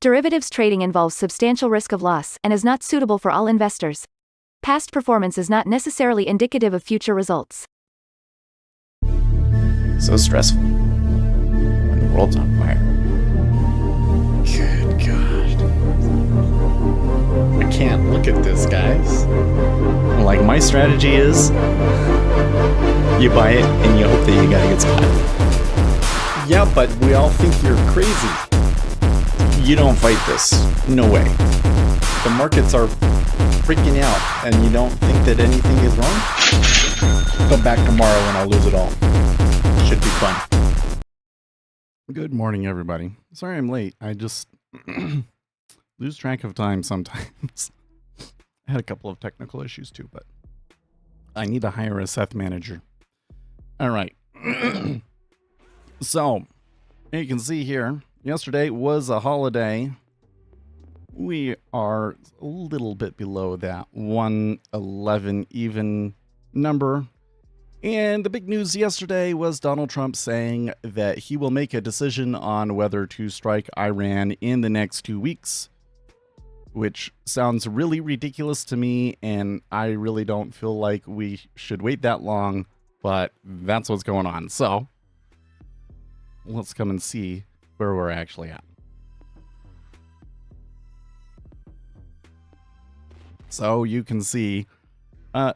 Derivatives trading involves substantial risk of loss and is not suitable for all investors. Past performance is not necessarily indicative of future results. So stressful when the world's on fire. Good God. I can't look at this, guys. Like, my strategy is you buy it and you hope that you gotta get spotted. Yeah, but we all think you're crazy. You don't fight this. No way. The markets are freaking out and you don't think that anything is wrong? Come back tomorrow and I'll lose it all. Should be fun. Good morning, everybody. Sorry I'm late. I just lose track of time sometimes. I had a couple of technical issues too, but I need to hire a Seth manager. All right. So, you can see here, yesterday was a holiday. We are a little bit below that 111 even number. And the big news yesterday was Donald Trump saying that he will make a decision on whether to strike Iran in the next 2 weeks, which sounds really ridiculous to me, and I really don't feel like we should wait that long, but that's what's going on. So let's come and see where we're actually at. So you can see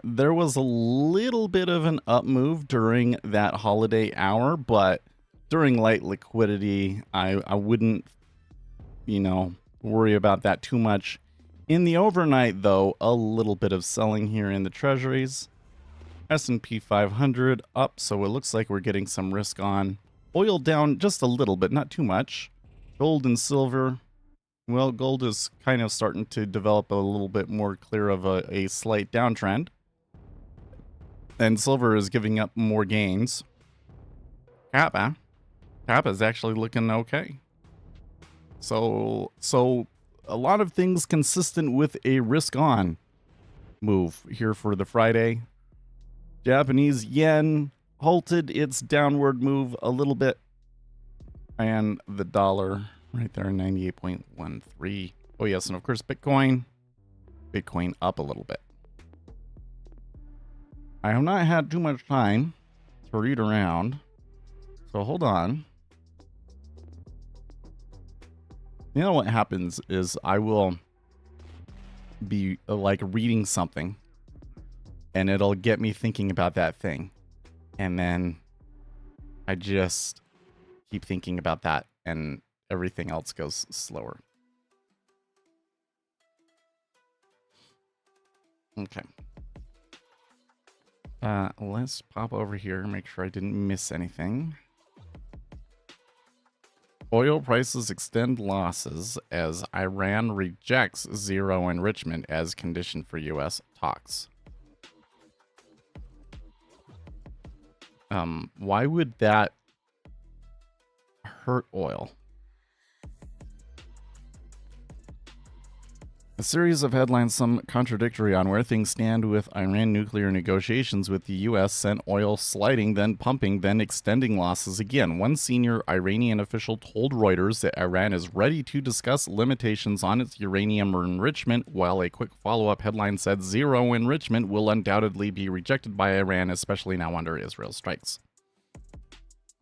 there was a little bit of an up move during that holiday hour, but during light liquidity, I wouldn't, worry about that too much. In the overnight, though, a little bit of selling here in the treasuries. S&P 500 up, so it looks like we're getting some risk on. Oil down just a little bit, not too much. Gold and silver. Well, gold is kind of starting to develop a little bit more clear of a slight downtrend. And silver is giving up more gains. Kappa is actually looking okay. So a lot of things consistent with a risk-on move here for the Friday. Japanese yen halted its downward move a little bit. And the dollar right there, 98.13. Oh, yes, and of course, Bitcoin up a little bit. I have not had too much time to read around, so hold on. You know what happens is I will be like reading something and it'll get me thinking about that thing. And then I just keep thinking about that and everything else goes slower. Okay. Let's pop over here and make sure I didn't miss anything. Oil prices extend losses as Iran rejects zero enrichment as condition for U.S. talks. Why would that hurt oil? A series of headlines, some contradictory on where things stand with Iran nuclear negotiations with the U.S. sent oil sliding, then pumping, then extending losses again. One senior Iranian official told Reuters that Iran is ready to discuss limitations on its uranium enrichment, while a quick follow-up headline said zero enrichment will undoubtedly be rejected by Iran, especially now under Israel's strikes.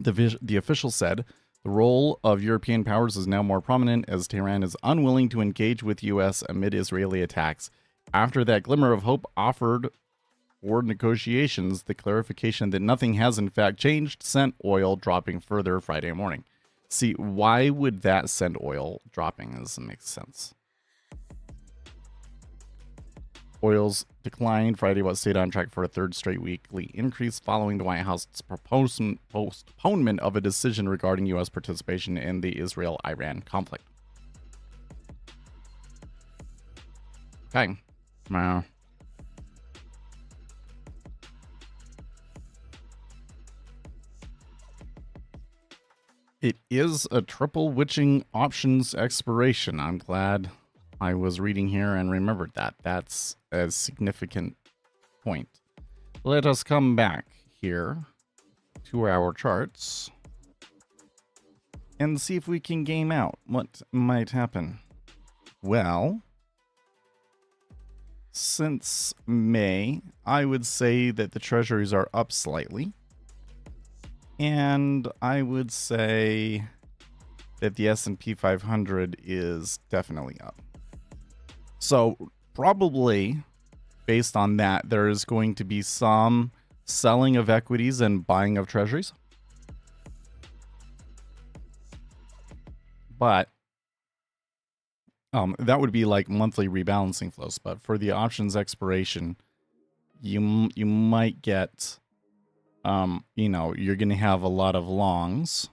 The official said, the role of European powers is now more prominent as Tehran is unwilling to engage with U.S. amid Israeli attacks. After that glimmer of hope offered for negotiations, the clarification that nothing has in fact changed sent oil dropping further Friday morning. See, why would that send oil dropping? Doesn't make sense. Oil's decline Friday was stayed on track for a third straight weekly increase following the White House's postponement of a decision regarding U.S. participation in the Israel-Iran conflict. Okay. Wow. It is a triple witching options expiration. I'm glad I was reading here and remembered that. That's a significant point. Let us come back here to our charts. and see if we can game out what might happen. Well, since May, I would say that the treasuries are up slightly. And I would say that the S&P 500 is definitely up. So probably based on that, there is going to be some selling of equities and buying of treasuries. But that would be like monthly rebalancing flows. But for the options expiration, you might get, you're going to have a lot of longs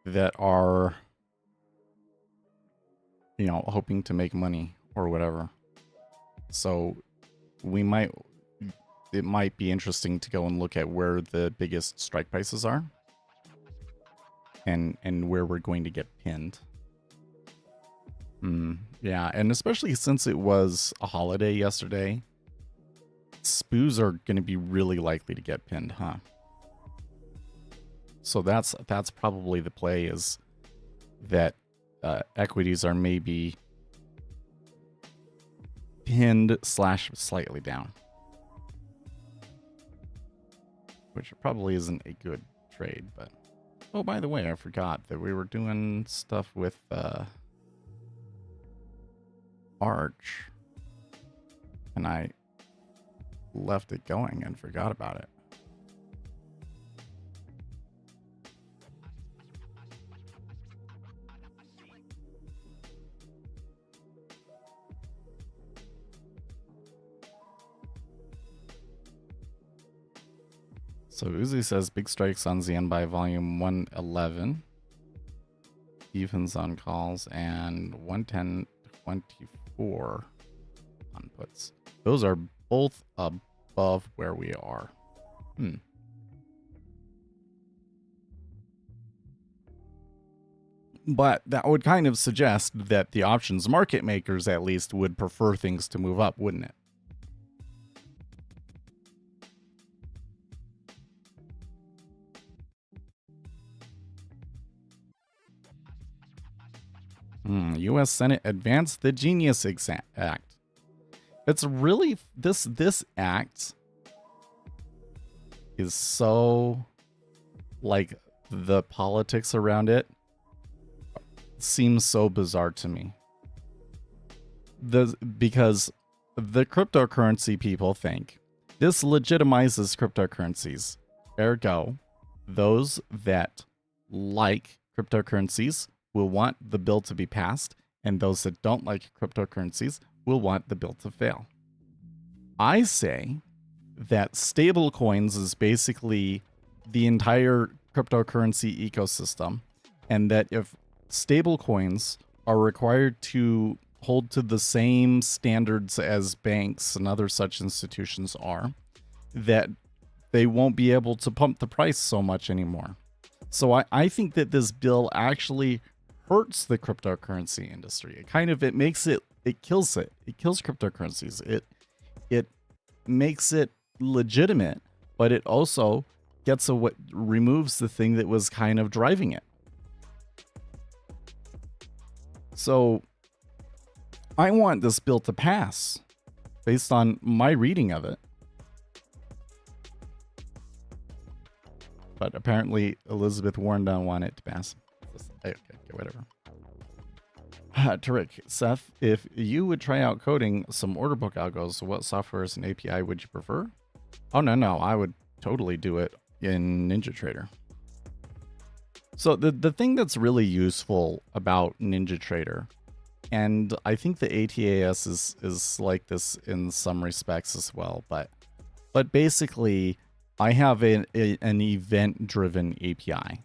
that are, hoping to make money or whatever. So it might be interesting to go and look at where the biggest strike prices are and where we're going to get pinned. Yeah, and especially since it was a holiday yesterday, SPOOs are going to be really likely to get pinned, huh? So that's probably the play, is that equities are maybe pinned / slightly down, which probably isn't a good trade. But oh, by the way, I forgot that we were doing stuff with Arch, and I left it going and forgot about it. So Uzi says big strikes on ZN by volume 111, evens on calls, and 110.24 on puts. Those are both above where we are. But that would kind of suggest that the options market makers at least would prefer things to move up, wouldn't it? U.S. Senate advanced the Genius Act. It's really, this act is so, like, the politics around it seems so bizarre to me. Because the cryptocurrency people think this legitimizes cryptocurrencies. Ergo, those that like cryptocurrencies will want the bill to be passed, and those that don't like cryptocurrencies will want the bill to fail. I say that stablecoins is basically the entire cryptocurrency ecosystem, and that if stablecoins are required to hold to the same standards as banks and other such institutions are, that they won't be able to pump the price so much anymore. So I think that this bill actually hurts the cryptocurrency industry. It kills it. It kills cryptocurrencies. It makes it legitimate, but it also removes the thing that was kind of driving it. So I want this bill to pass based on my reading of it. But apparently Elizabeth Warren don't want it to pass. Okay, whatever. Tarek, Seth, if you would try out coding some order book algos, what softwares and API would you prefer? Oh, no, I would totally do it in NinjaTrader. So the thing that's really useful about NinjaTrader, and I think the ATAS is like this in some respects as well, but basically I have an event-driven API.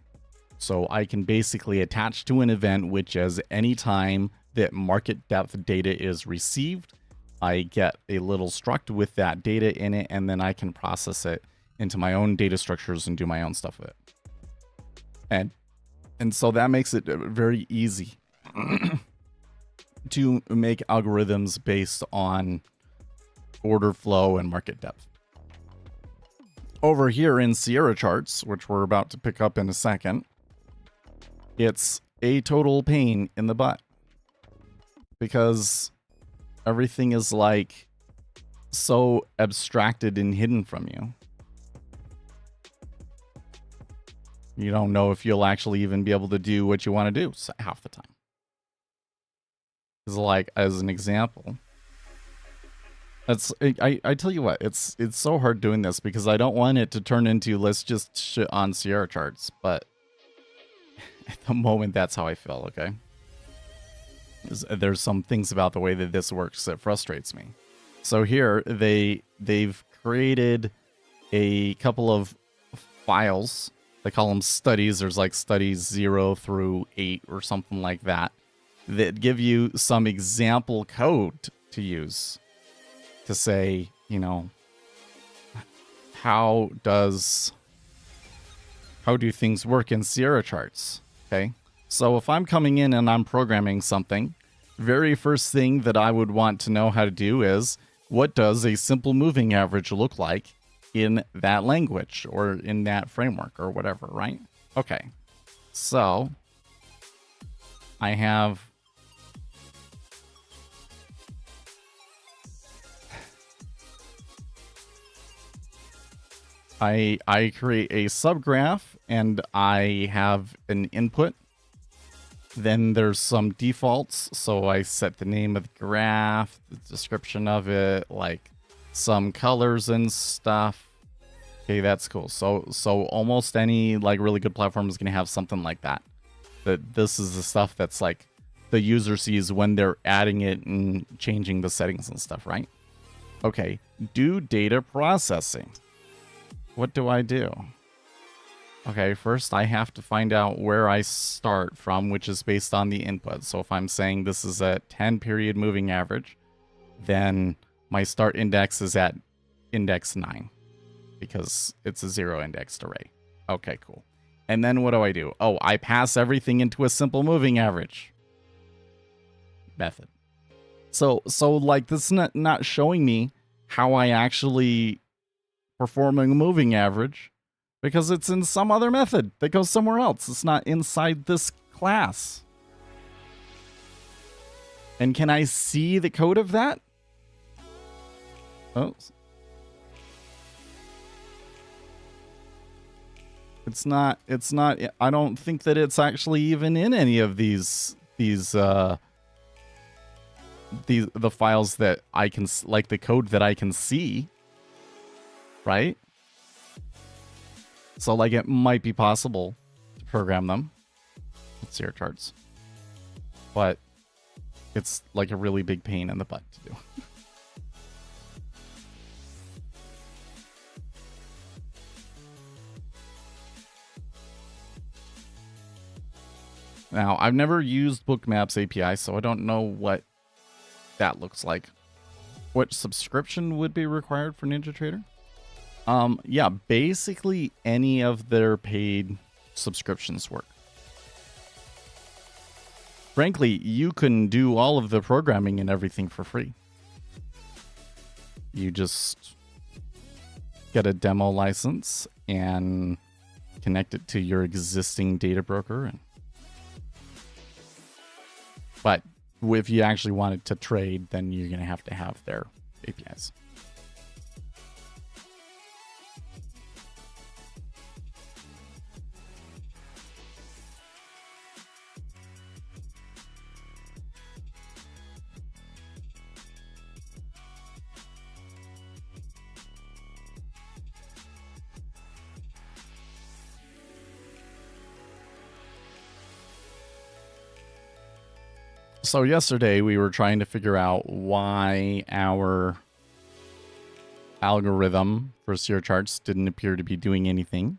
So I can basically attach to an event, which is any time that market depth data is received, I get a little struct with that data in it, and then I can process it into my own data structures and do my own stuff with it. And so that makes it very easy to make algorithms based on order flow and market depth. Over here in Sierra charts, which we're about to pick up in a second, it's a total pain in the butt because everything is like so abstracted and hidden from you. You don't know if you'll actually even be able to do what you want to do half the time. Because, like, as an example, I tell you what, it's so hard doing this because I don't want it to turn into let's just shit on Sierra charts, but at the moment that's how I feel. Okay, there's some things about the way that this works that frustrates me. So here they've created a couple of files. They call them studies. There's like studies 0 through 8 or something like that give you some example code to use to say, you know, how do things work in Sierra charts? Okay. So if I'm coming in and I'm programming something, very first thing that I would want to know how to do is what does a simple moving average look like in that language or in that framework or whatever, right? Okay. So I have I create a subgraph and I have an input. Then there's some defaults. So I set the name of the graph, the description of it, like some colors and stuff. Okay, that's cool. So almost any like really good platform is going to have something like that. That this is the stuff that's like the user sees when they're adding it and changing the settings and stuff, right? Okay, do data processing. What do I do? Okay, first I have to find out where I start from, which is based on the input. So if I'm saying this is a 10 period moving average, then my start index is at index 9 because it's a 0 indexed array. Okay, cool. And then what do? Oh, I pass everything into a simple moving average method. So like this is not showing me how I actually performing a moving average because it's in some other method that goes somewhere else. It's not inside this class. And can I see the code of that? Oh. It's not, I don't think that it's actually even in any of the files that I can, like the code that I can see. Right? So, like, it might be possible to program them with Sierra charts, but it's like a really big pain in the butt to do. Now, I've never used Bookmaps API, so I don't know what that looks like. What subscription would be required for NinjaTrader? Yeah, basically any of their paid subscriptions work. Frankly, you can do all of the programming and everything for free. You just get a demo license and connect it to your existing data broker. But if you actually wanted to trade, then you're going to have their APIs. So yesterday we were trying to figure out why our algorithm for Sierra charts didn't appear to be doing anything.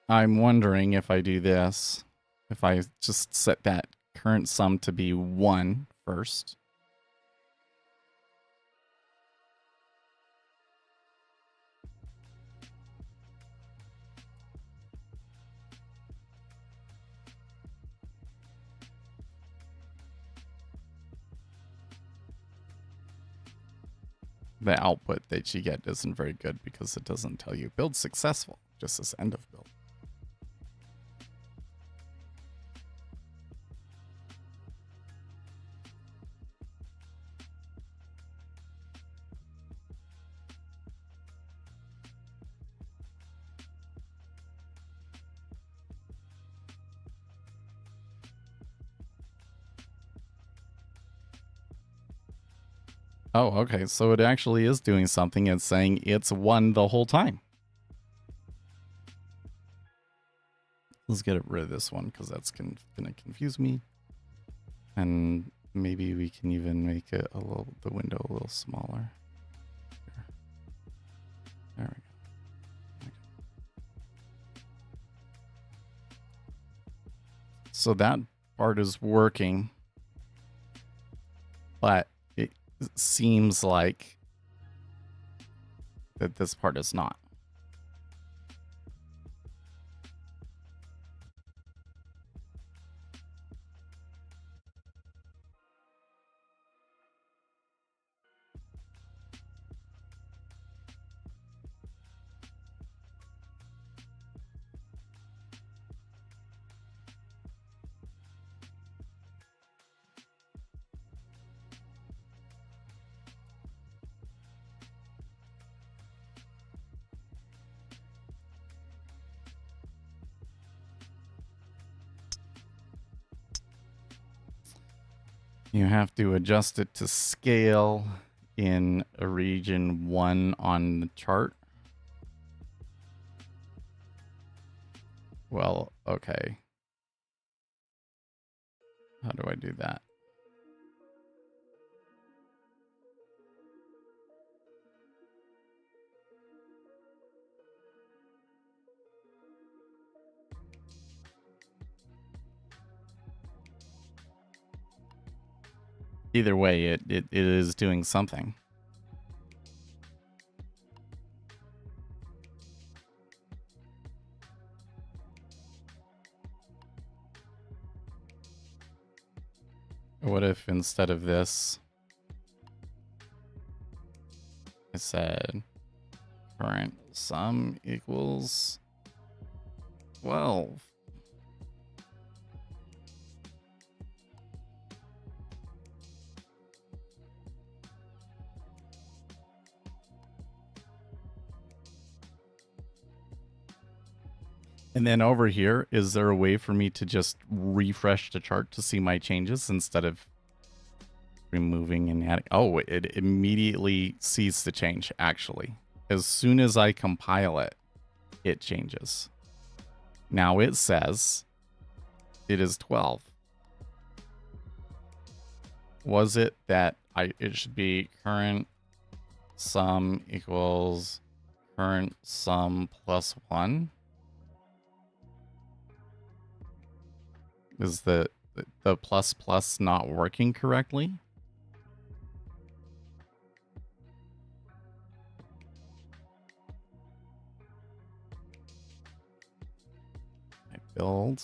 I'm wondering if I do this, if I just set that current sum to be 1 first. the output that you get isn't very good because it doesn't tell you build successful, just says end of build. Oh, okay. So it actually is doing something. It's saying it's 1 the whole time. Let's get rid of this one because that's going to confuse me. And maybe we can even make it the window a little smaller. Here. There we go. Okay. So that part is working, but it seems like that this part is not. You have to adjust it to scale in a region 1 on the chart. Well, okay. How do I do that? Either way, it is doing something. What if instead of this, I said current sum equals 12? And then over here, is there a way for me to just refresh the chart to see my changes instead of removing and adding? Oh, it immediately sees the change, actually. As soon as I compile it, it changes. Now it says it is 12. Was it that it should be current sum equals current sum plus 1? Is the plus plus not working correctly? I build.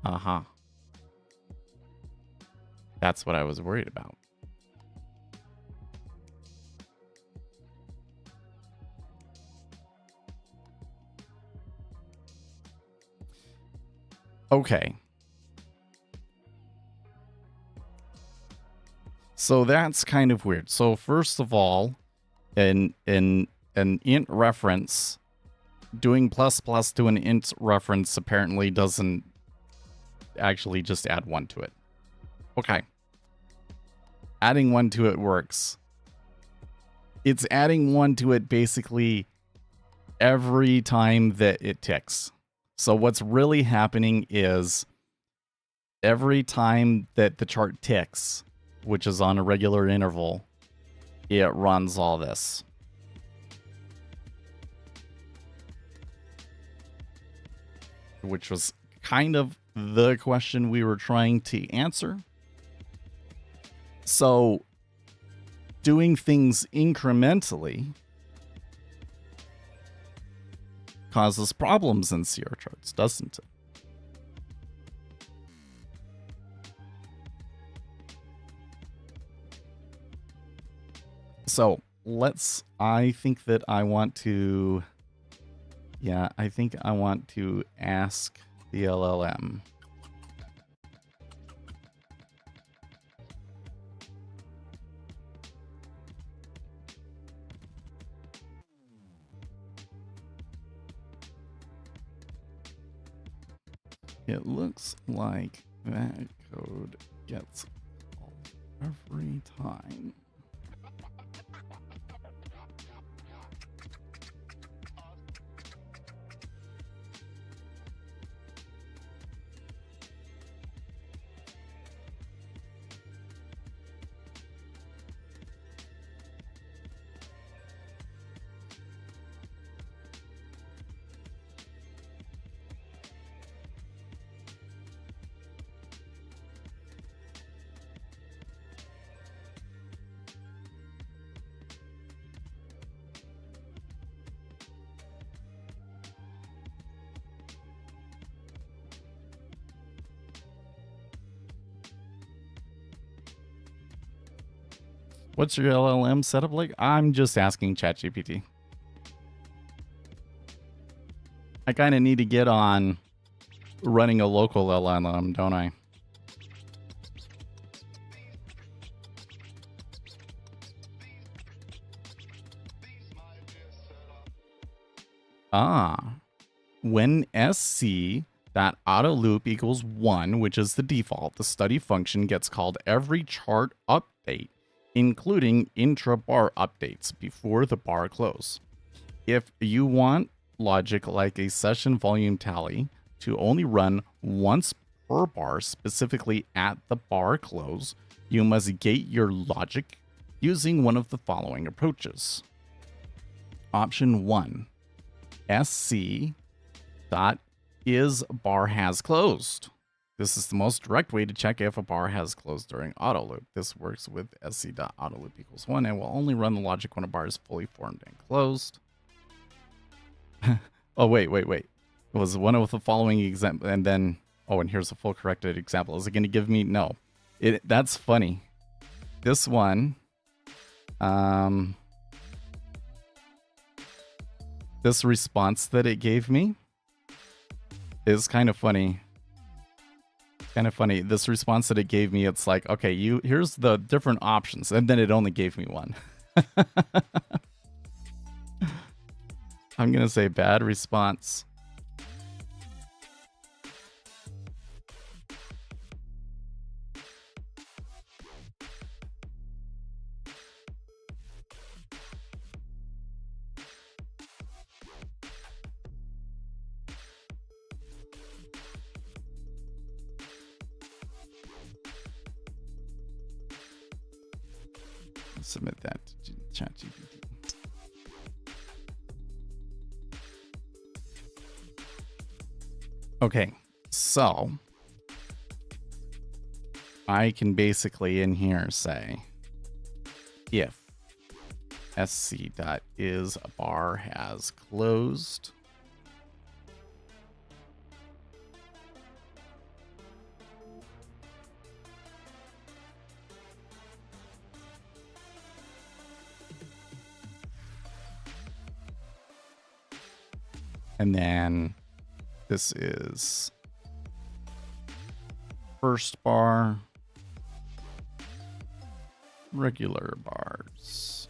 Uh-huh. That's what I was worried about. Okay. So that's kind of weird. So first of all, an int reference, doing plus plus to an int reference apparently doesn't actually just add 1 to it. Okay. Adding 1 to it works. It's adding 1 to it basically every time that it ticks. So what's really happening is every time that the chart ticks, which is on a regular interval, it runs all this. Which was kind of the question we were trying to answer. So doing things incrementally causes problems in CR charts, doesn't it? So I think that I want to, yeah, I think I want to ask the LLM. It looks like that code gets called every time. What's your LLM setup like? I'm just asking ChatGPT. I kind of need to get on running a local LLM, don't I? When sc.autoloop equals 1, which is the default, the study function gets called every chart update, including intra-bar updates before the bar close. If you want logic like a session volume tally to only run once per bar, specifically at the bar close, you must gate your logic using one of the following approaches. Option 1, sc.isBar has closed. This is the most direct way to check if a bar has closed during auto loop. This works with sc.autoloop equals 1 and will only run the logic when a bar is fully formed and closed. Oh, wait. It was one of the following example, and then, oh, and here's a full corrected example. Is it going to give me, no. That's funny. This one, this response that it gave me is kind of funny. This response that it gave me, it's like, okay, here's the different options, and then it only gave me one. I'm gonna say bad response. Submit that to ChatGPT. Okay, so I can basically in here say if sc.isBar has closed, and then this is first bar, regular bars.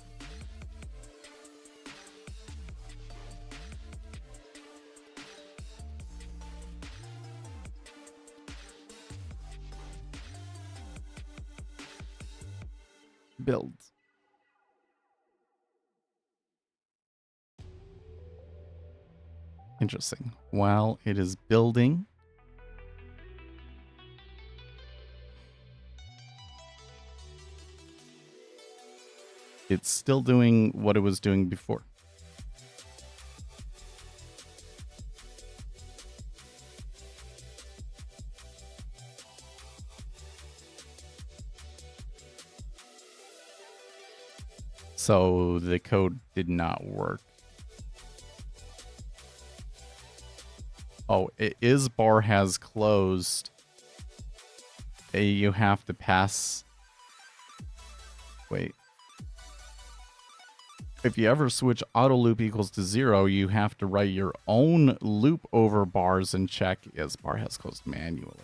Build. Interesting. While it is building, it's still doing what it was doing before. So the code did not work. Oh, isBar has closed. You have to pass. Wait. if you ever switch auto loop equals to 0, you have to write your own loop over bars and check is bar has closed manually.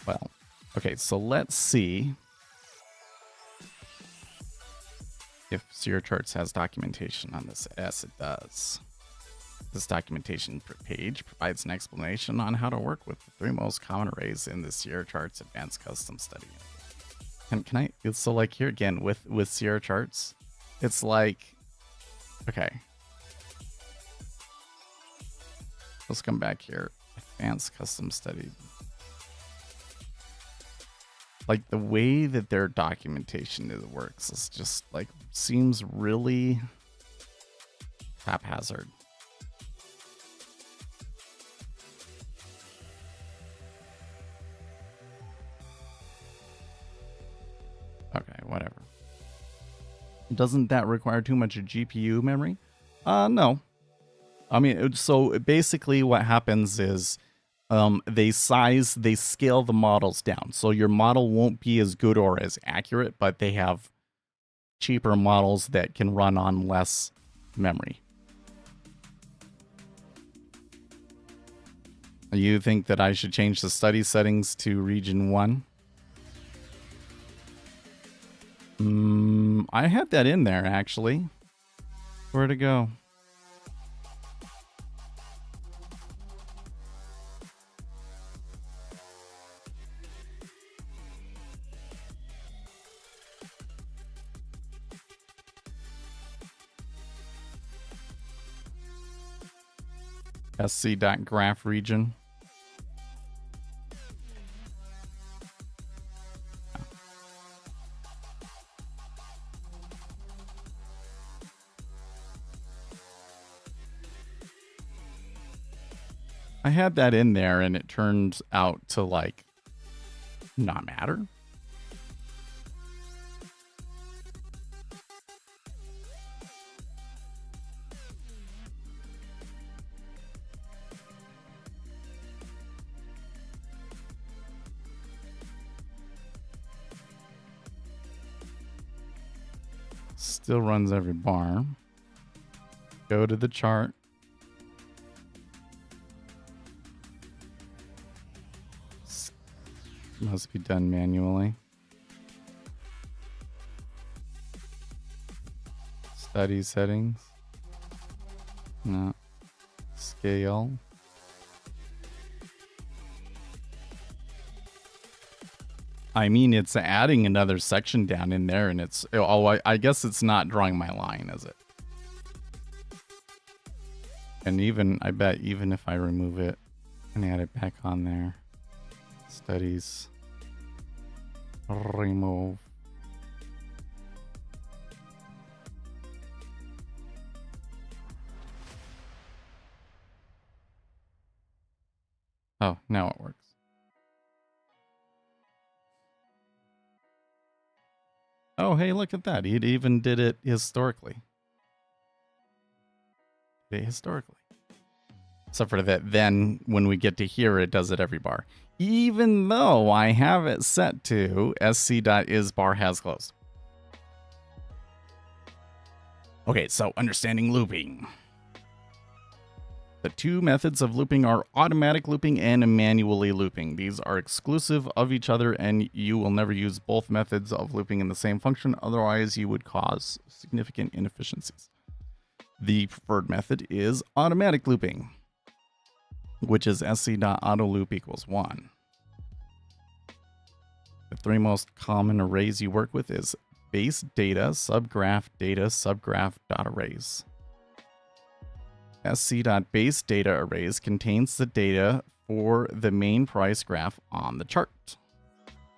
Well, okay, so let's see if Zero Charts has documentation on this. Yes, it does. This documentation page provides an explanation on how to work with the 3 most common arrays in the Sierra Charts Advanced Custom Study. And can I, it's so like here again with Sierra Charts, it's like, okay. Let's come back here. Advanced Custom Study. Like the way that their documentation works is just like, seems really haphazard. Okay, whatever. Doesn't that require too much GPU memory? No. I mean, so basically what happens is they scale the models down. So your model won't be as good or as accurate, but they have cheaper models that can run on less memory. You think that I should change the study settings to region 1? I had that in there, actually. Where'd it go? sc.graph region. I had that in there and it turned out to like not matter. Still runs every bar. Go to the chart. Must be done manually. Study settings. No. Scale. I mean, it's adding another section down in there, and it's... Oh, I guess it's not drawing my line, is it? And even, I bet, even if I remove it and add it back on there. Studies. Remove. Oh, now it works. Oh, hey, look at that. It even did it historically. Historically. Except for that, then when we get to here, it does it every bar. Even though I have it set to sc.isBar has closed. Okay, so understanding looping. The 2 methods of looping are automatic looping and manually looping. These are exclusive of each other, and you will never use both methods of looping in the same function. Otherwise, you would cause significant inefficiencies. The preferred method is automatic looping, which is sc.autoloop equals 1. The 3 most common arrays you work with is base data, subgraph data, subgraph dot arrays. sc.base data arrays contains the data for the main price graph on the chart.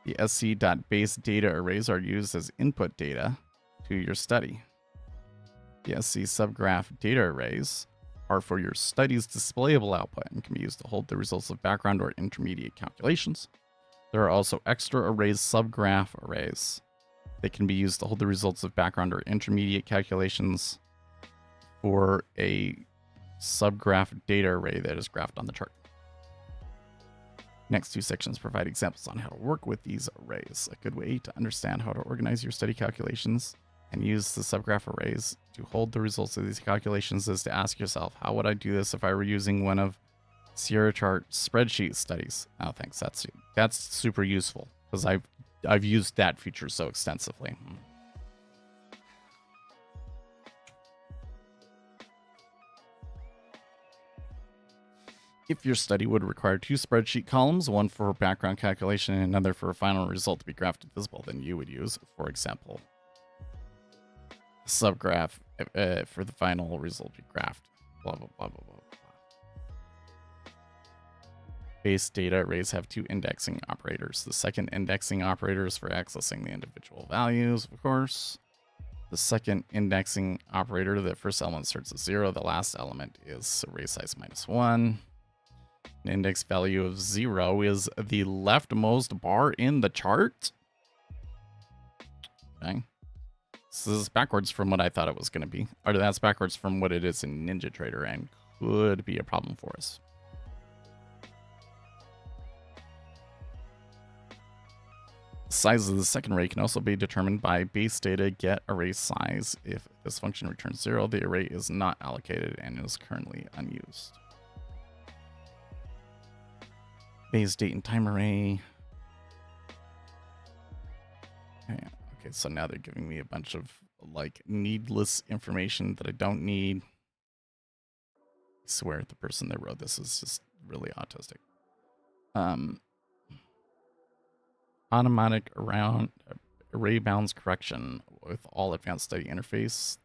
The sc.base data arrays are used as input data to your study. The sc subgraph data arrays are for your study's displayable output and can be used to hold the results of background or intermediate calculations. There are also extra arrays, subgraph arrays. They can be used to hold the results of background or intermediate calculations for a subgraph data array that is graphed on the chart. Next two sections provide examples on how to work with these arrays. A good way to understand how to organize your study calculations and use the subgraph arrays to hold the results of these calculations is to ask yourself, how would I do this if I were using one of Sierra Chart spreadsheet studies? Oh, thanks. That's super useful because I've used that feature so extensively. If your study would require two spreadsheet columns, one for background calculation and another for a final result to be graphed and visible, then you would use, for example, a subgraph for the final result to be graphed. Blah, blah, blah, blah, blah, blah. Base data arrays have two indexing operators. The second indexing operator is for accessing the individual values, of course. The second indexing operator, the first element starts at 0. The last element is array size -1. An index value of 0 is the leftmost bar in the chart. Okay. So this is backwards from what I thought it was going to be. Or that's backwards from what it is in NinjaTrader and could be a problem for us. The size of the second array can also be determined by base data get array size. If this function returns 0, the array is not allocated and is currently unused. Base date and time array. Okay, so now they're giving me a bunch of like needless information that I don't need. I swear the person that wrote this is just really autistic. Automatic array bounds correction with all advanced study interface.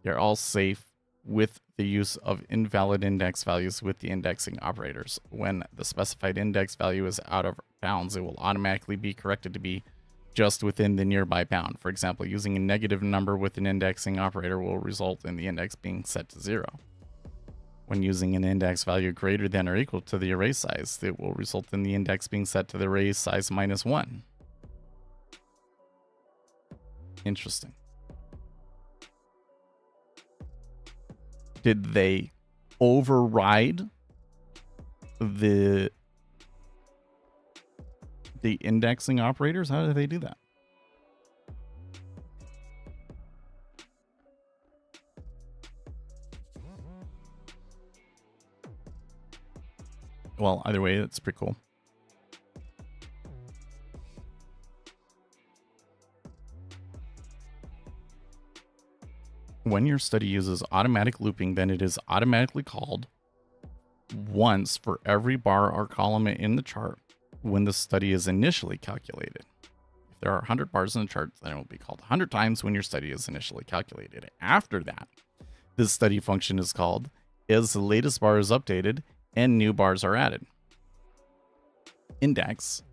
They're all safe with the use of invalid index values with the indexing operators. When the specified index value is out of bounds, it will automatically be corrected to be just within the nearby bound. For example, using a negative number with an indexing operator will result in the index being set to 0. When using an index value greater than or equal to the array size, it will result in the index being set to the array size -1. Interesting. Did they override the indexing operators? How did they do that? Well, either way, it's pretty cool. When your study uses automatic looping, then it is automatically called once for every bar or column in the chart when the study is initially calculated. If there are 100 bars in the chart, then it will be called 100 times when your study is initially calculated. After that, this study function is called as the latest bar is updated and new bars are added. Index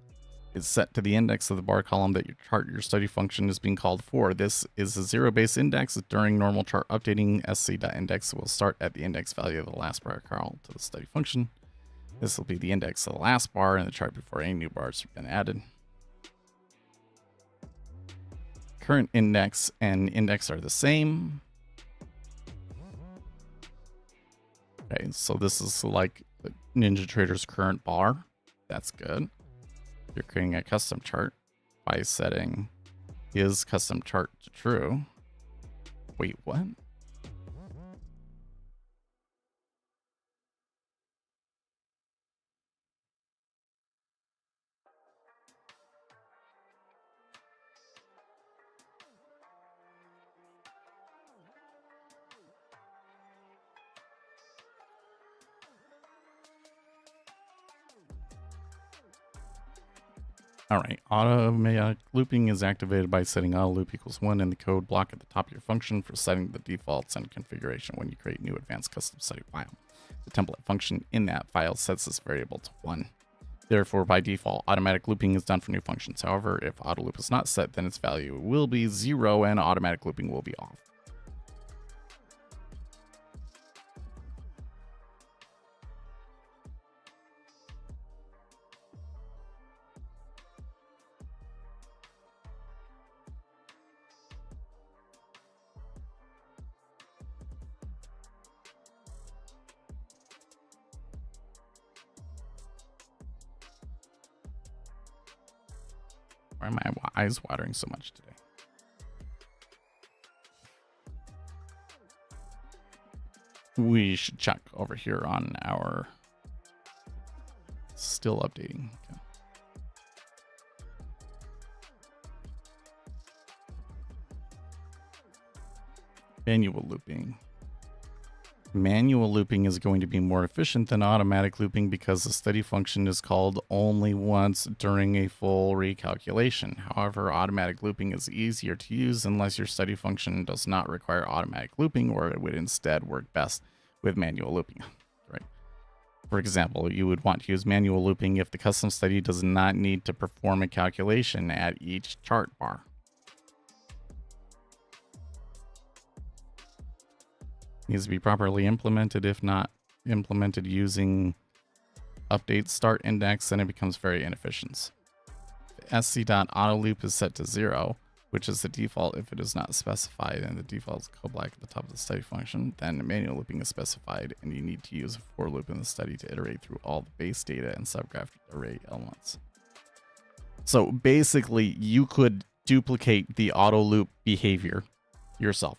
is set to the index of the bar column that your study function is being called for. This is a 0-base index. During normal chart updating, sc.index will start at the index value of the last bar called to the study function. This will be the index of the last bar in the chart before any new bars have been added. Current index and index are the same. Okay, so this is like NinjaTrader's current bar. That's good. You're creating a custom chart by setting is custom chart to true. Wait, what? All right, automatic looping is activated by setting auto loop equals 1 in the code block at the top of your function for setting the defaults and configuration when you create new advanced custom study file. The template function in that file sets this variable to 1. Therefore, by default, automatic looping is done for new functions. However, if auto loop is not set, then its value will be 0 and automatic looping will be off. Why are my eyes watering so much today? We should check over here on our still updating. Okay. Manual looping. Manual looping is going to be more efficient than automatic looping because the study function is called only once during a full recalculation. However, automatic looping is easier to use unless your study function does not require automatic looping, or it would instead work best with manual looping. Right. For example, you would want to use manual looping if the custom study does not need to perform a calculation at each chart bar. Needs to be properly implemented. If not implemented using update start index, then it becomes very inefficient. The sc.autoloop is set to 0, which is the default if it is not specified, and the default is code black at the top of the study function. Then manual looping is specified, and you need to use a for loop in the study to iterate through all the base data and subgraph array elements. So basically, you could duplicate the auto loop behavior yourself.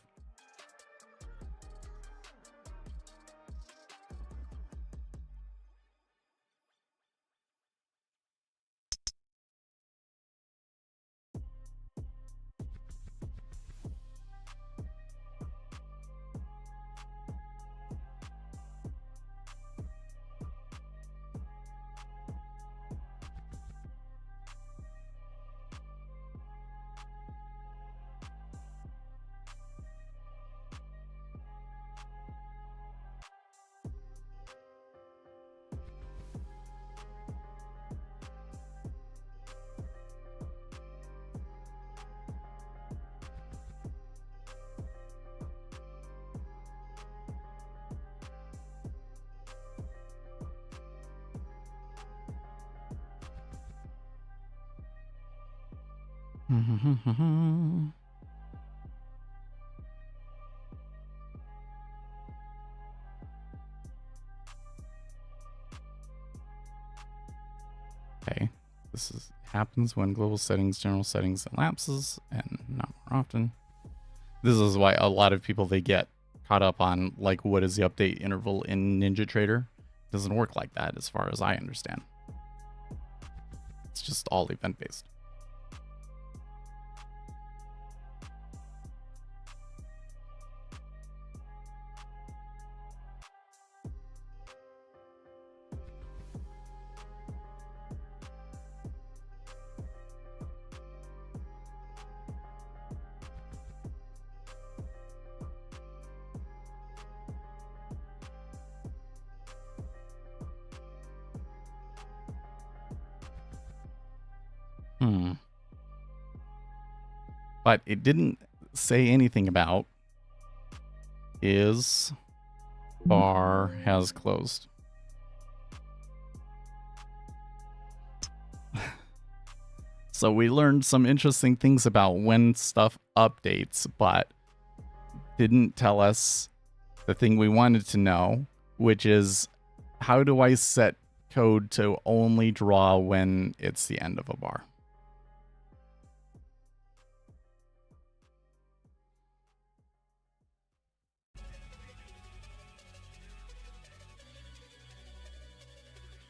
Okay, happens when global settings, general settings, and lapses, and not more often. This is why a lot of people, they get caught up on like what is the update interval in NinjaTrader. It doesn't work like that as far as I understand. It's just all event based. But it didn't say anything about is bar has closed. So we learned some interesting things about when stuff updates, but didn't tell us the thing we wanted to know, which is how do I set code to only draw when it's the end of a bar?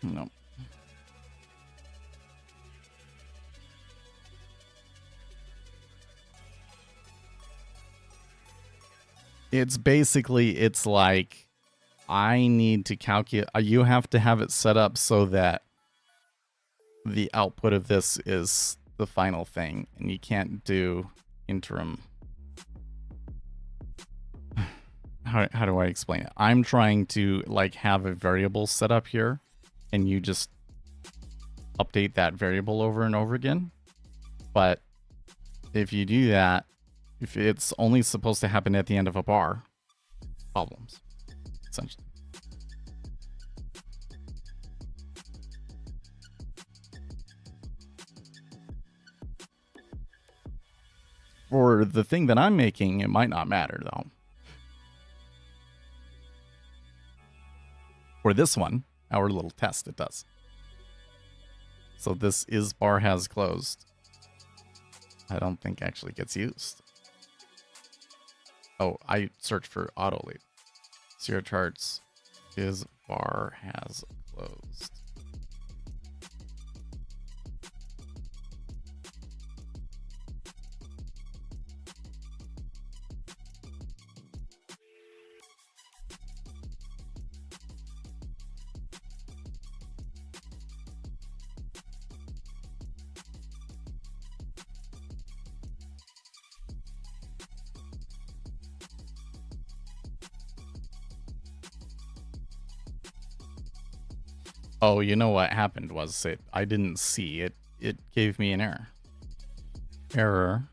No. It's basically, it's like, I need to calculate, you have to have it set up so that the output of this is the final thing, and you can't do interim. How do I explain it? I'm trying to like have a variable set up here, and you just update that variable over and over again. But if you do that, if it's only supposed to happen at the end of a bar, problems, essentially. For the thing that I'm making, it might not matter though. For this one, our little test, it does. So this is bar has closed. I don't think actually gets used. Oh, I searched for auto lead. Zero charts. His bar has closed. Oh, you know what happened was I didn't see it. It gave me an error. Error.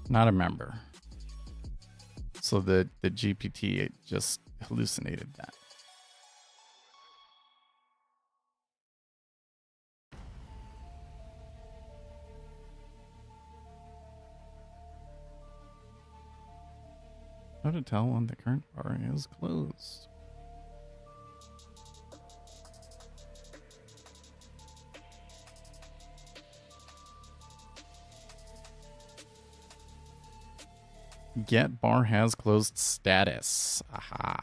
Not a member. So the GPT, it just hallucinated that. How to tell when the current bar is closed? Get bar has closed status. Aha.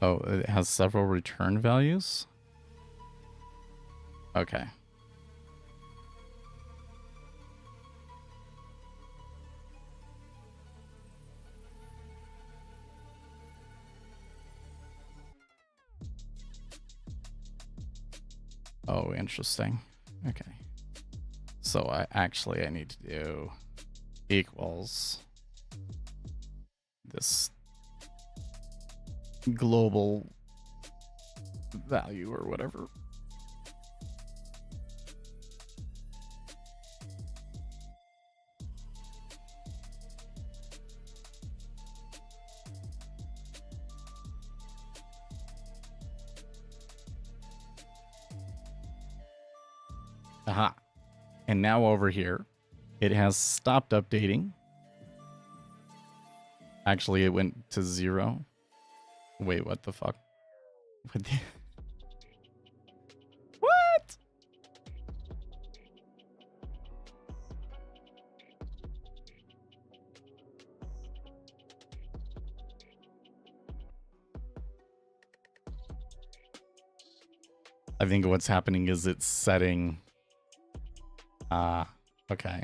Oh, it has several return values? Okay. Oh, interesting. Okay. So I need to do equals this global value or whatever. Aha. And now over here, it has stopped updating. Actually, it went to 0. Wait, what the fuck? What? I think what's happening is it's setting... okay.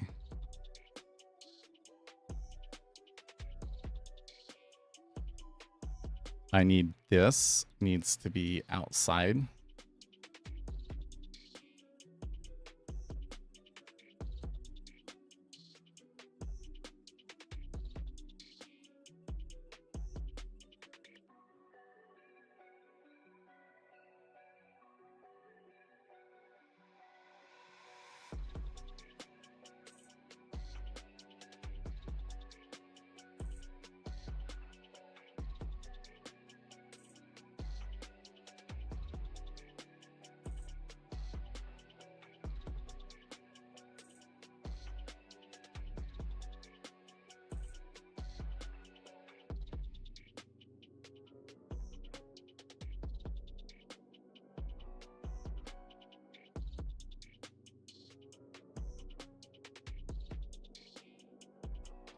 I need this. Needs to be outside.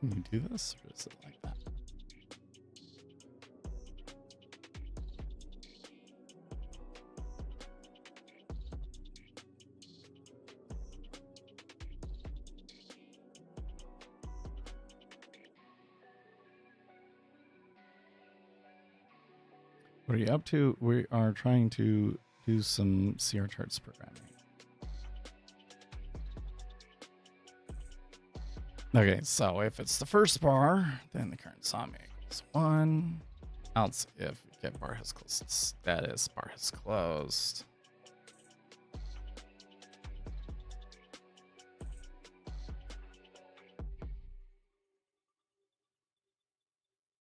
Can you do this, or is it like that? What are you up to? We are trying to do some CR charts programming. Okay, so if it's the first bar, then the current sum equals 1. Else if get bar has closed, status bar has closed.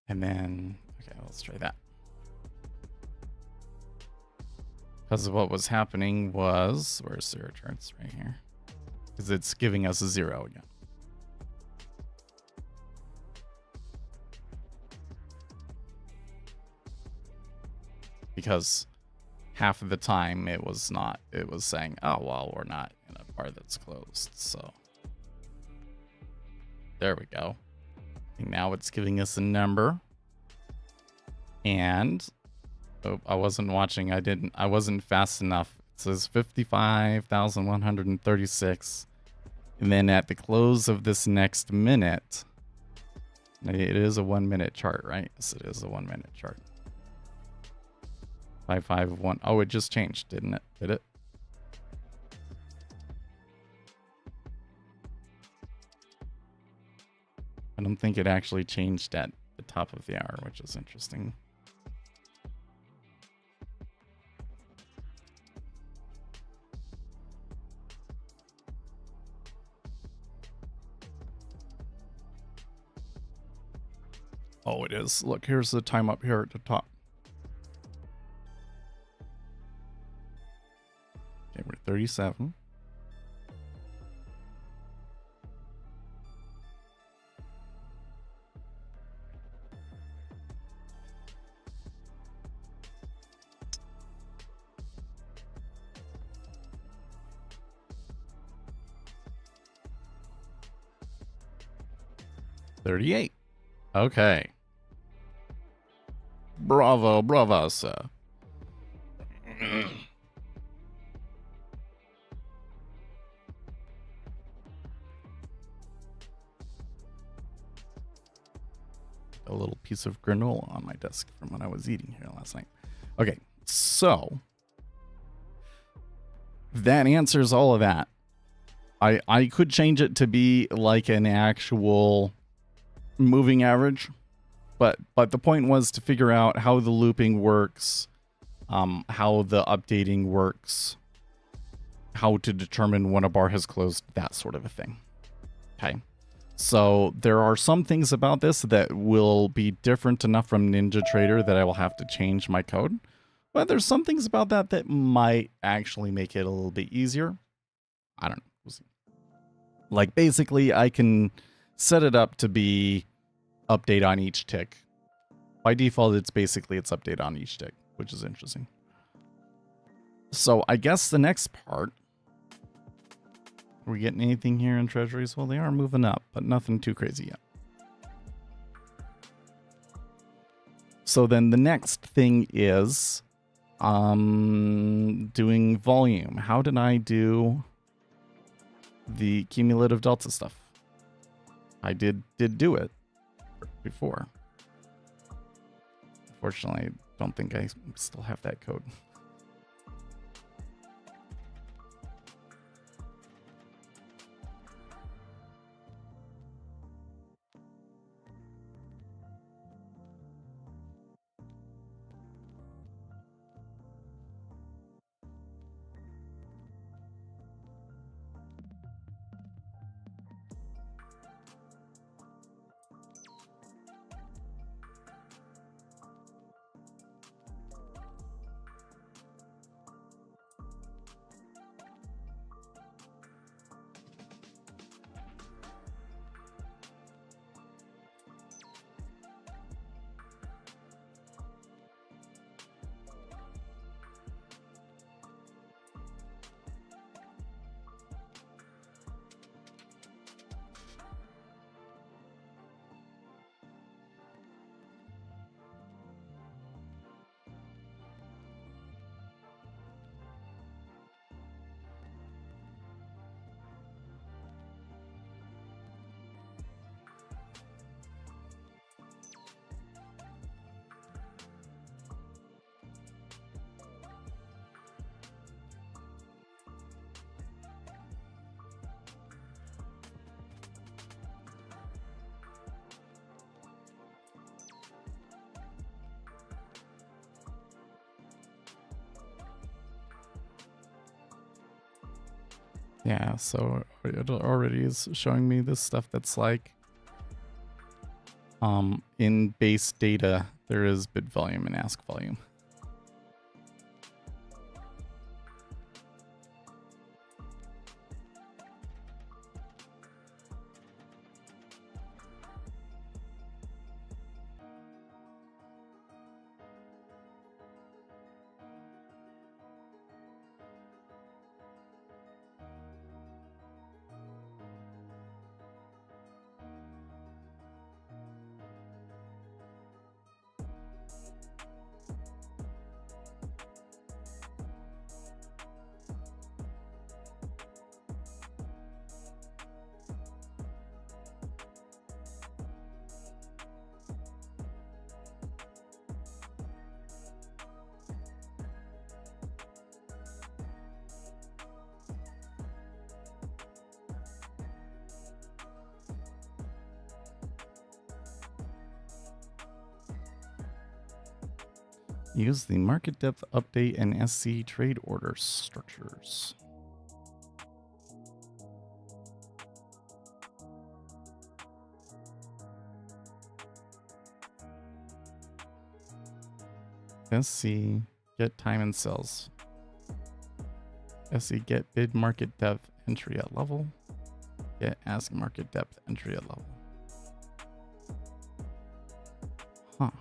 And then, okay, let's try that. Because what was happening was, where's zero charts? Right here. Because it's giving us a 0 again. Because half of the time it was not, it was saying, oh, well, we're not in a bar that's closed. So there we go. And now it's giving us a number. And oh, I wasn't watching. I wasn't fast enough. It says 55,136. And then at the close of this next minute, it is a 1 minute chart, right? Yes, it is a 1 minute chart. 551. Oh, it just changed, didn't it? Did it? I don't think it actually changed at the top of the hour, which is interesting. Oh, it is. Look, here's the time up here at the top. Okay, we're 37. $38. Okay. Bravo, bravo, sir. A little piece of granola on my desk from when I was eating here last night. Okay, so that answers all of that. I could change it to be like an actual moving average, but the point was to figure out how the looping works, how the updating works, how to determine when a bar has closed, that sort of a thing. Okay. So there are some things about this that will be different enough from NinjaTrader that I will have to change my code. But there's some things about that that might actually make it a little bit easier. I don't know. We'll see. Like basically I can set it up to be update on each tick. By default, it's update on each tick, which is interesting. So I guess the next part, are we getting anything here in treasuries? Well, they are moving up, but nothing too crazy yet. So then the next thing is doing volume. How did I do the cumulative delta stuff? I did do it before. Unfortunately, I don't think I still have that code. Yeah, so it already is showing me this stuff that's like in base data there is bid volume and ask volume. Use the market depth update and SC trade order structures. SC get time and sells. SC get bid market depth entry at level. Get ask market depth entry at level. Huh.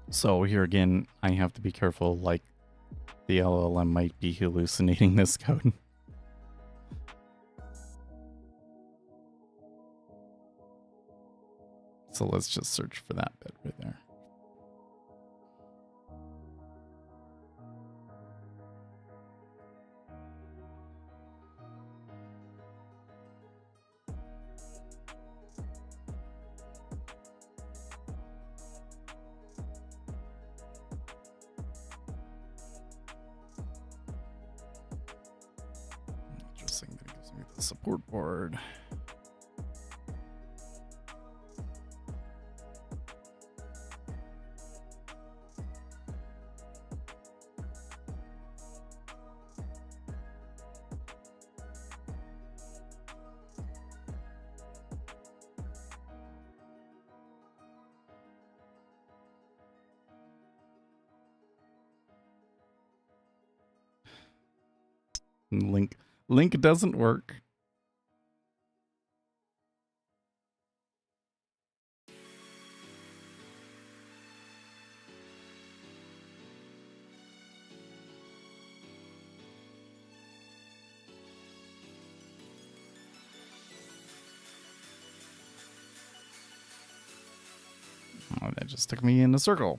So here again, I have to be careful, like the LLM might be hallucinating this code. So let's just search for that bit right there. Interesting that it gives me the support board. Link doesn't work. Oh, that just took me in a circle.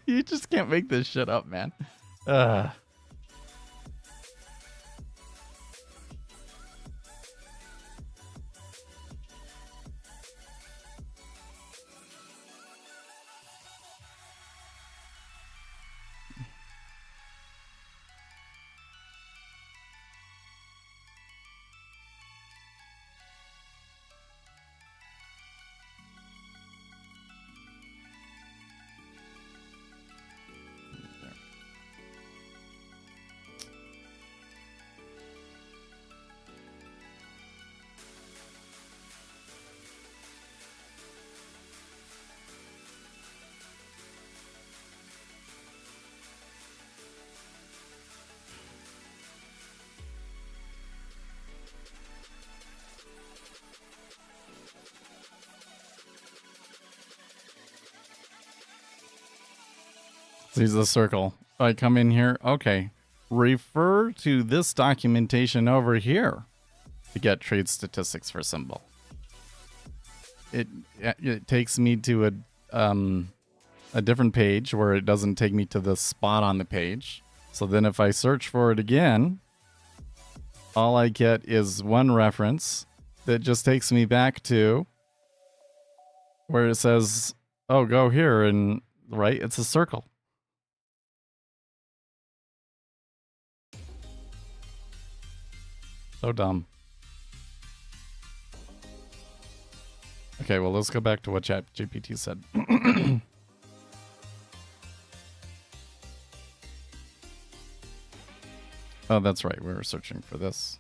You just can't make this shit up, man. There's the circle. I come in here. Okay. Refer to this documentation over here to get trade statistics for symbol. It takes me to a different page where it doesn't take me to the spot on the page. So then if I search for it again, all I get is one reference that just takes me back to where it says, oh, go here, and right, it's a circle. So dumb. Okay, well, let's go back to what ChatGPT said. Oh, that's right. We were searching for this.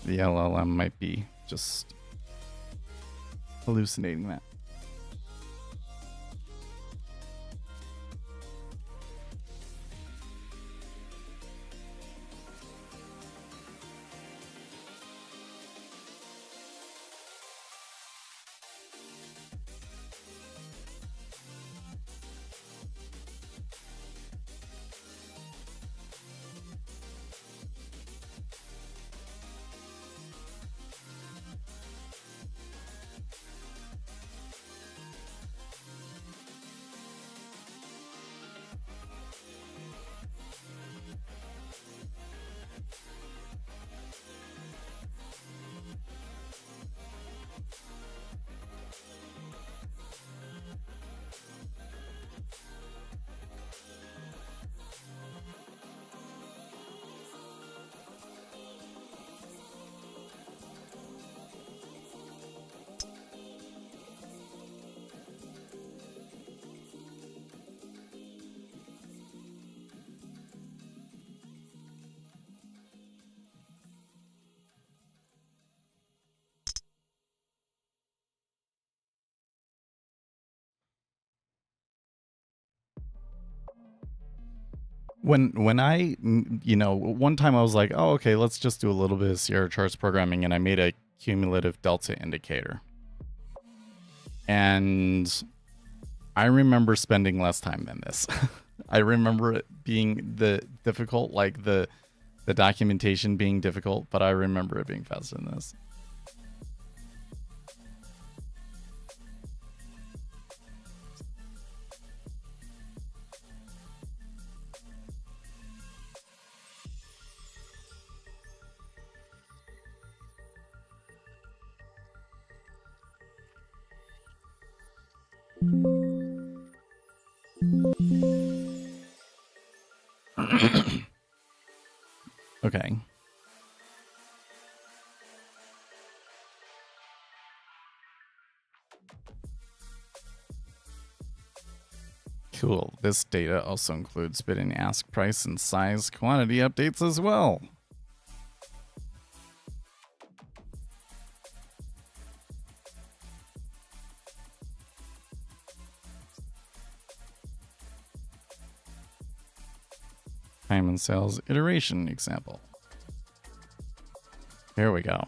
The LLM might be just hallucinating that. When I, one time I was like, oh, okay, let's just do a little bit of Sierra charts programming, and I made a cumulative delta indicator. And I remember spending less time than this. I remember it being difficult, like the documentation being difficult, but I remember it being faster than this. Okay. Cool. This data also includes bid and ask price and size quantity updates as well. Time and sales iteration example. Here we go.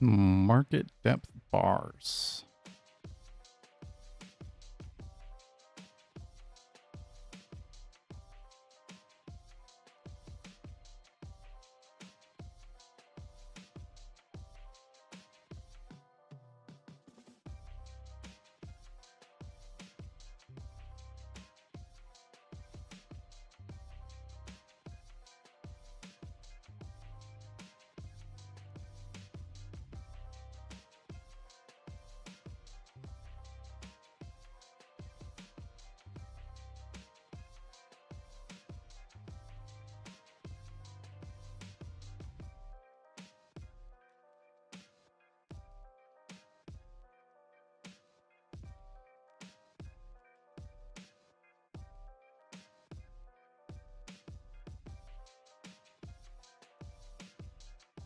Market depth bars.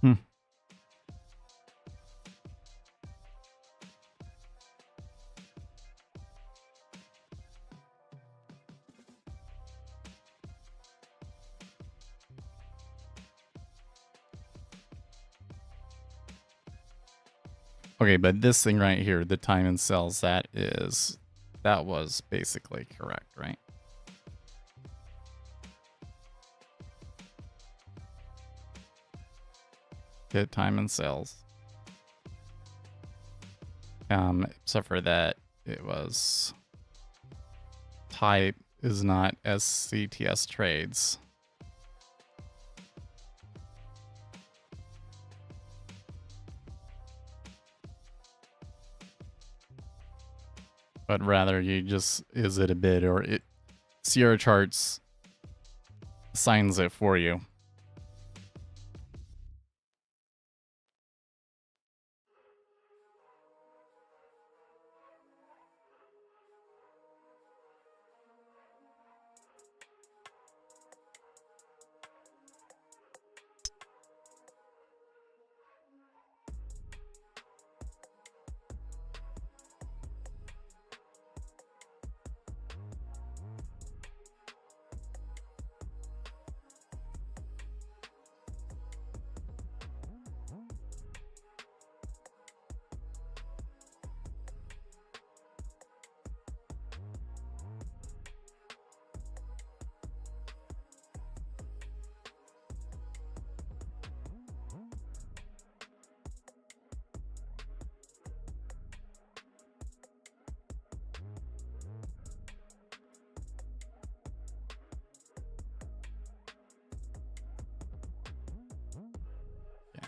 Hmm. Okay, but this thing right here, the time and cells, that was basically correct, right? Hit time and cells. Except for that it was type is not SCTS trades. But rather you just, is it a bid, or it Sierra Charts signs it for you.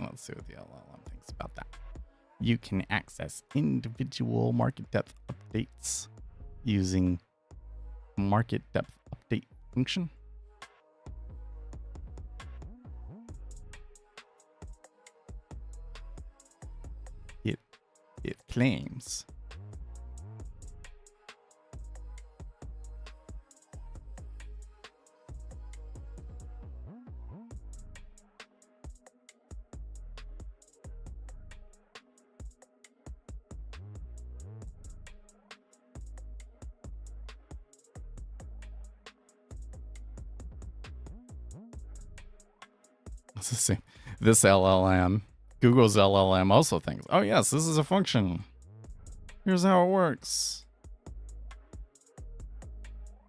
Let's see what the LLM thinks about that. You can access individual market depth updates using market depth update function. It claims this LLM, Google's LLM, also thinks, oh yes, this is a function. Here's how it works.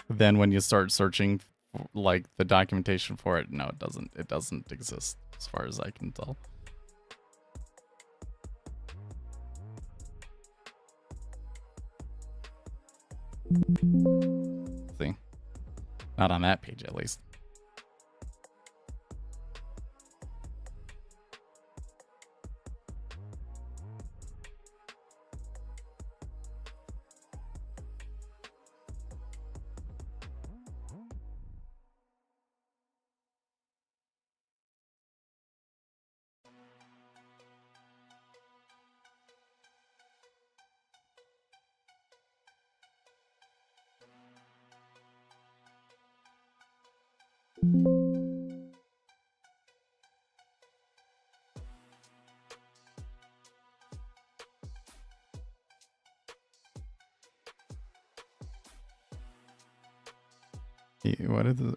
But then when you start searching for, like, the documentation for it, no, it doesn't. It doesn't exist as far as I can tell. See, not on that page at least.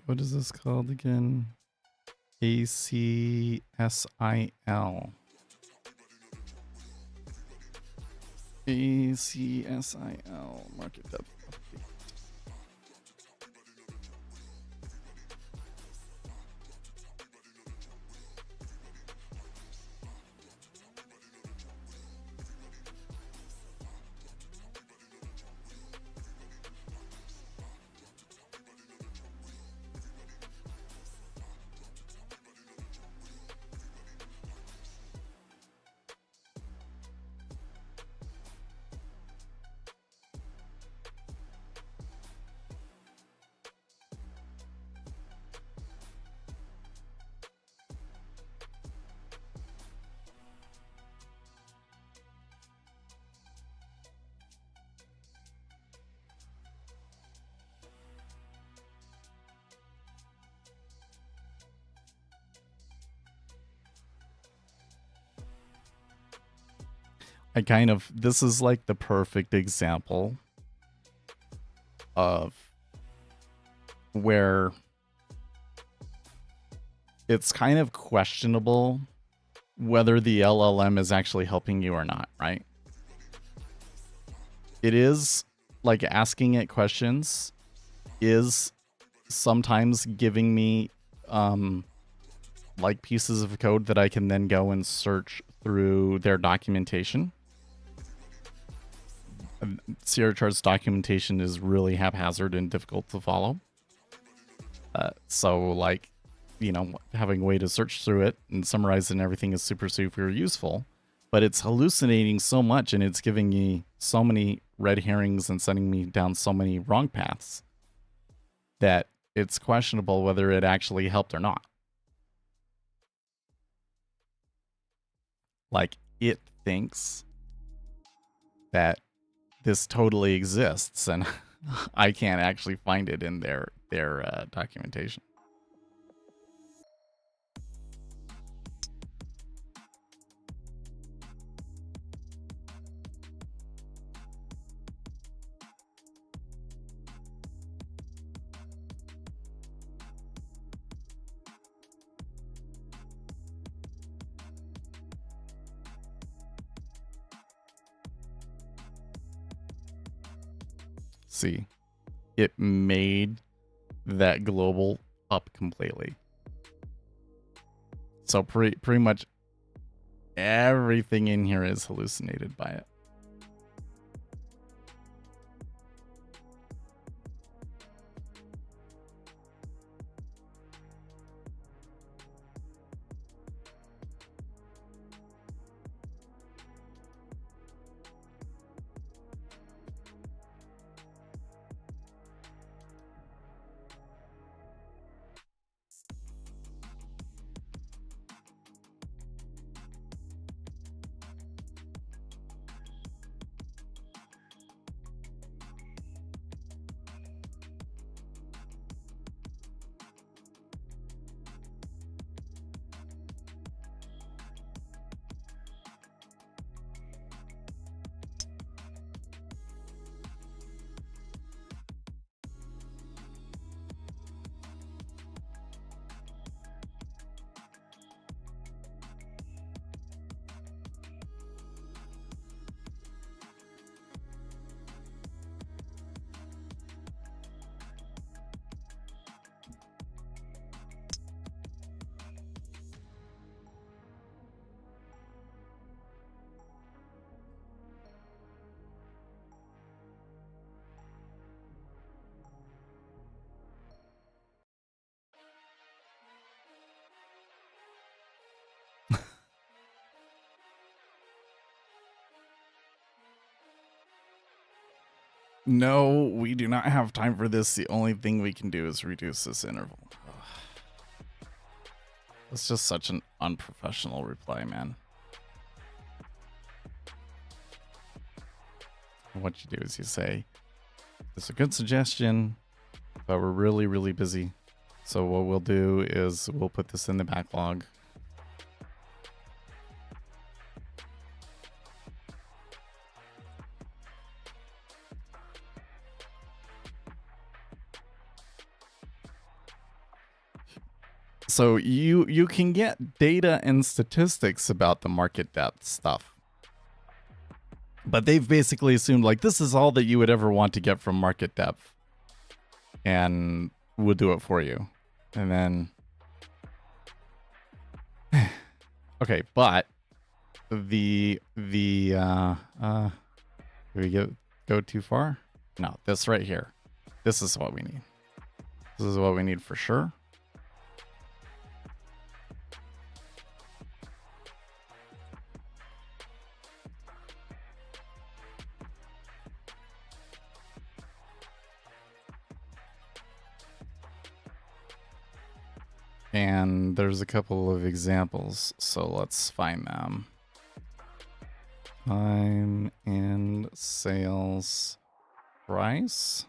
What is this called again? ACSIL. ACSIL market depth update. This is like the perfect example of where it's kind of questionable whether the LLM is actually helping you or not, right? It is like asking it questions is sometimes giving me like pieces of code that I can then go and search through their documentation. Sierra Chart's documentation is really haphazard and difficult to follow. So like, you know, having a way to search through it and summarize it and everything is super, super useful. But it's hallucinating so much and it's giving me so many red herrings and sending me down so many wrong paths that it's questionable whether it actually helped or not. Like, it thinks that this totally exists, and I can't actually find it in their documentation. See, it made that global up completely. So pretty much everything in here is hallucinated by it. No, we do not have time for this. The only thing we can do is reduce this interval. It's just such an unprofessional reply, man. What you do is you say, it's a good suggestion, but we're really, really busy. So what we'll do is we'll put this in the backlog. So you can get data and statistics about the market depth stuff. But they've basically assumed like this is all that you would ever want to get from market depth, and we'll do it for you. And then, okay, but did we go too far? No, this right here. This is what we need. This is what we need for sure. And there's a couple of examples, so let's find them. Time and sales price.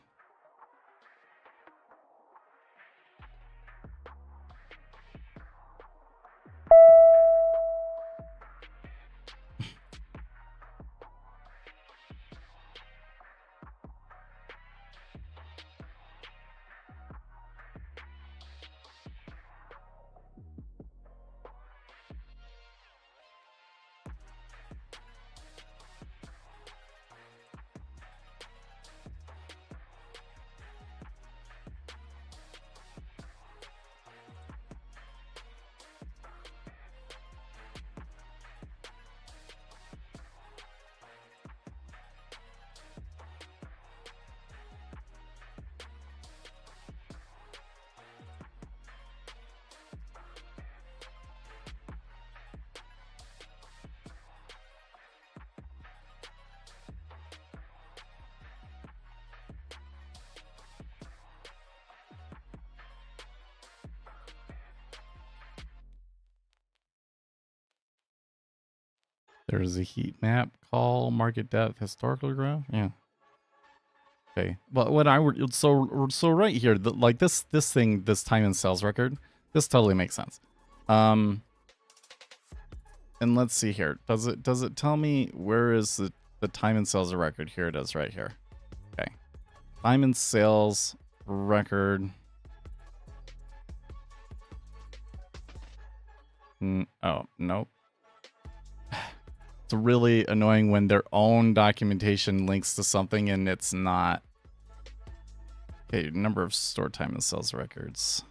There's a heat map, call, market depth, historical graph. Yeah. Okay. Well, what I would so right here, like this thing, this time and sales record, this totally makes sense. And let's see here. Does it tell me where is the time and sales record? Here it is, right here. Okay. Time and sales record. Oh, nope. It's really annoying when their own documentation links to something and it's not. Okay, number of store time and sales records.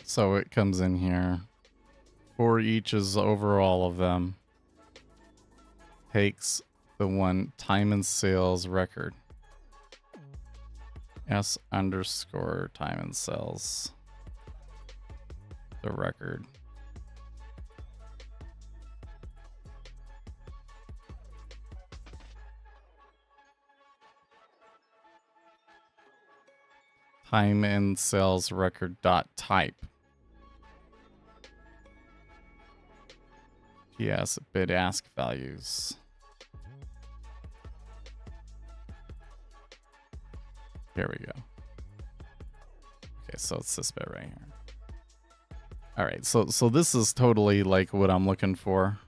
So it comes in here. For each is over all of them. Takes the one time and sales record. S underscore time and sales. The record. Time and sales record dot type. Yes, bid ask values. Here we go. Okay, so it's this bit right here. All right, so this is totally like what I'm looking for.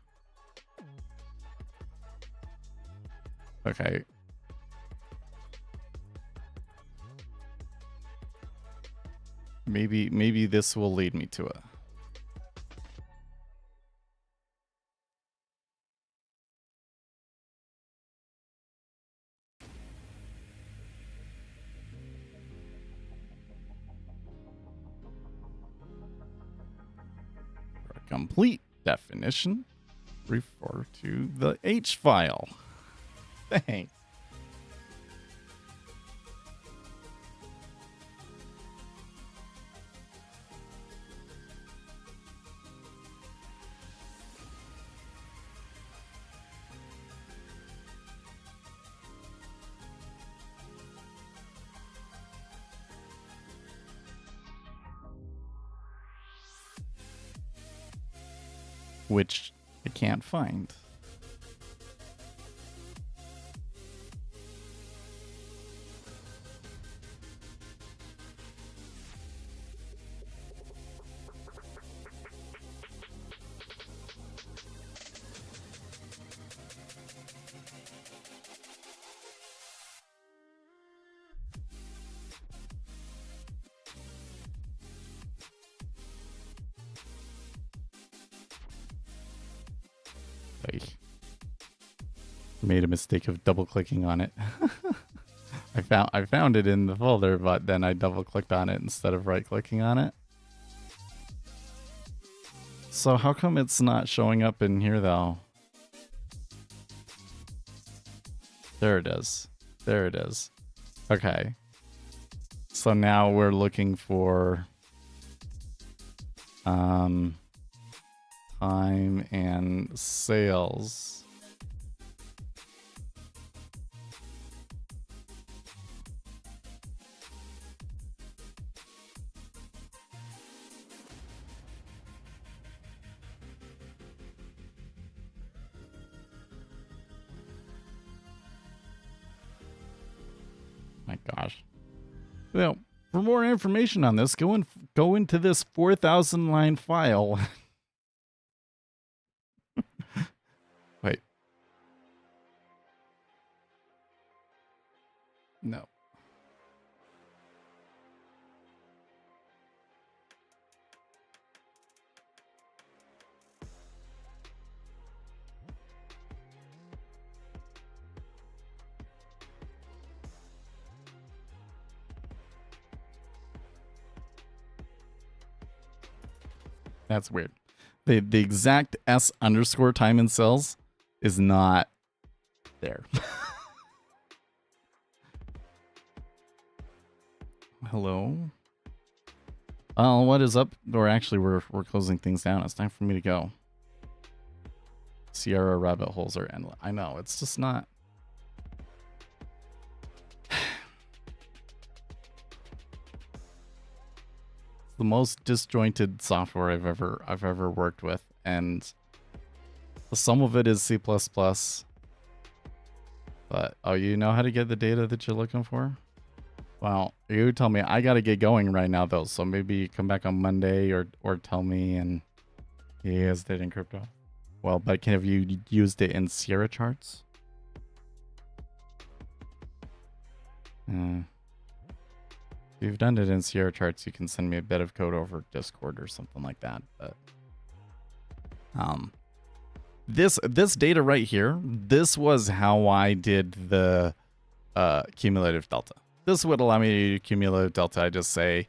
Okay. Maybe this will lead me to it. For a complete definition, refer to the H file. Thanks. which I can't find. I made a mistake of double clicking on it. I found it in the folder, but then I double clicked on it instead of right clicking on it. So how come it's not showing up in here though? There it is. There it is. Okay. So now we're looking for time and sales. My gosh. Well, for more information on this, go into this 4,000 line file. Wait. No. That's weird. The exact S underscore time in cells is not there. Hello? What is up? Or actually, we're closing things down. It's time for me to go. Sierra rabbit holes are endless. I know, it's just not. It's the most disjointed software I've ever worked with, and some of it is C++. But oh, you know how to get the data that you're looking for? Well, you tell me. I gotta get going right now though, so maybe you come back on Monday or tell me. And he used it in crypto. Well, but have you used it in Sierra charts? If you've done it in Sierra charts, you can send me a bit of code over Discord or something like that. But this data right here, this was how I did the cumulative delta. This would allow me to do cumulative delta. I just say,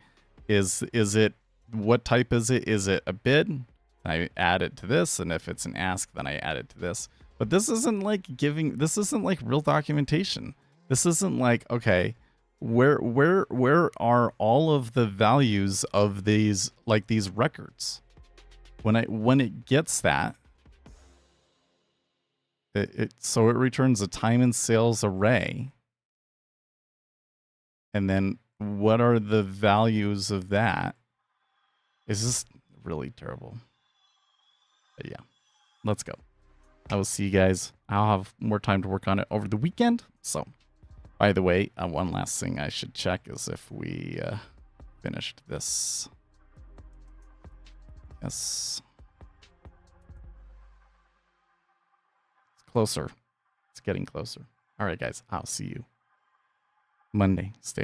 is it, what type is it? Is it a bid? I add it to this, and if it's an ask, then I add it to this. But this isn't like this isn't like real documentation. This isn't like, okay, where are all of the values of these, like these records? When it gets that, so it returns a time and sales array. And then what are the values of that? It's just really terrible. But yeah, let's go. I will see you guys. I'll have more time to work on it over the weekend. So, by the way, one last thing I should check is if we finished this. Yes. It's closer. It's getting closer. All right, guys. I'll see you Monday. Stay